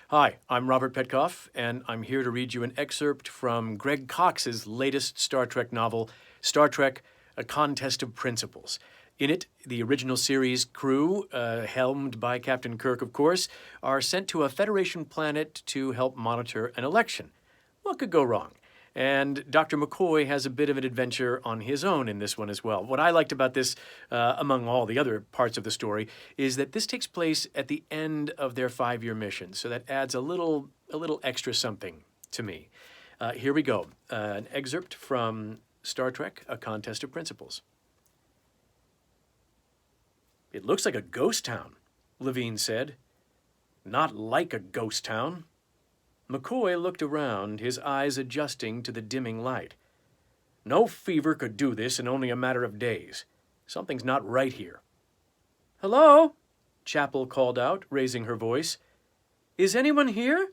Hi, I'm Robert Petkoff, and I'm here to read you an excerpt from Greg Cox's latest Star Trek novel, Star Trek: A Contest of Principles. In it, the original series crew, helmed by Captain Kirk, of course, are sent to a Federation planet to help monitor an election. What could go wrong? And Dr. McCoy has a bit of an adventure on his own in this one as well. What I liked about this, among all the other parts of the story, is that this takes place at the end of their 5-year mission. So that adds a little extra something to me. Here we go. An excerpt from Star Trek: A Contest of Principles. "It looks like a ghost town," Levine said. "Not like a ghost town." McCoy looked around, his eyes adjusting to the dimming light. "No fever could do this in only a matter of days. Something's not right here." "Hello?" Chapel called out, raising her voice. "Is anyone here?"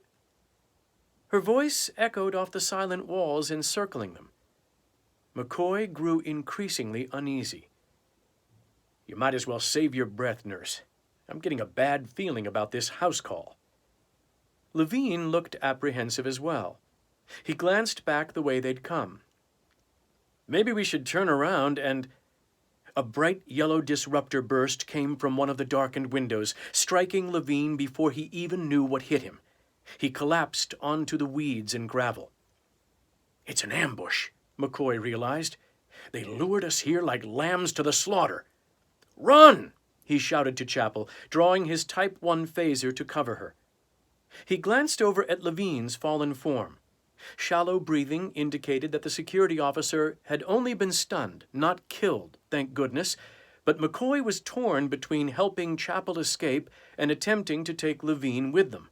Her voice echoed off the silent walls encircling them. McCoy grew increasingly uneasy. "You might as well save your breath, nurse. I'm getting a bad feeling about this house call." Levine looked apprehensive as well. He glanced back the way they'd come. "Maybe we should turn around and—" A bright yellow disruptor burst came from one of the darkened windows, striking Levine before he even knew what hit him. He collapsed onto the weeds and gravel. "It's an ambush," McCoy realized. "They lured us here like lambs to the slaughter." "Run!" he shouted to Chapel, drawing his Type 1 phaser to cover her. He glanced over at Levine's fallen form. Shallow breathing indicated that the security officer had only been stunned, not killed, thank goodness, but McCoy was torn between helping Chapel escape and attempting to take Levine with them.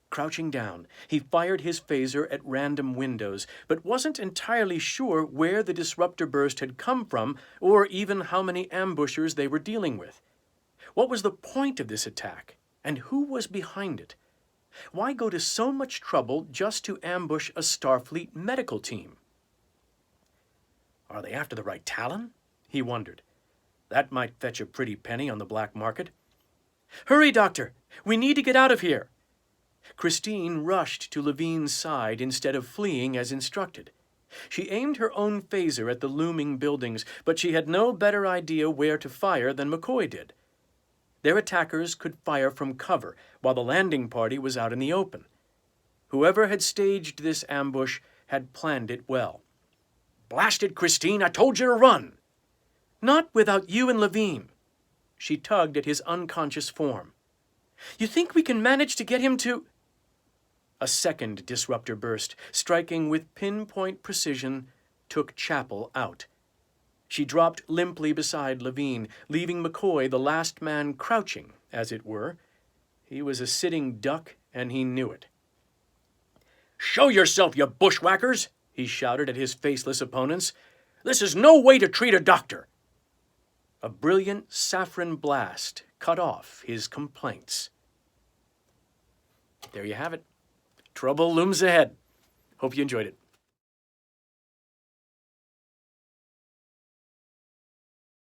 Crouching down, he fired his phaser at random windows, but wasn't entirely sure where the disruptor burst had come from or even how many ambushers they were dealing with. What was the point of this attack, and who was behind it? Why go to so much trouble just to ambush a Starfleet medical team? "Are they after the right Talon?" he wondered. "That might fetch a pretty penny on the black market." "Hurry, Doctor! We need to get out of here!" Christine rushed to Levine's side instead of fleeing as instructed. She aimed her own phaser at the looming buildings, but she had no better idea where to fire than McCoy did. Their attackers could fire from cover, while the landing party was out in the open. Whoever had staged this ambush had planned it well. "Blast it, Christine, I told you to run!" "Not without you and Levine." She tugged at his unconscious form. "You think we can manage to get him to—" A second disruptor burst, striking with pinpoint precision, took Chapel out. She dropped limply beside Levine, leaving McCoy the last man crouching, as it were. He was a sitting duck, and he knew it. "Show yourself, you bushwhackers!" he shouted at his faceless opponents. "This is no way to treat a doctor!" A brilliant saffron blast cut off his complaints. There you have it. Trouble looms ahead. Hope you enjoyed it.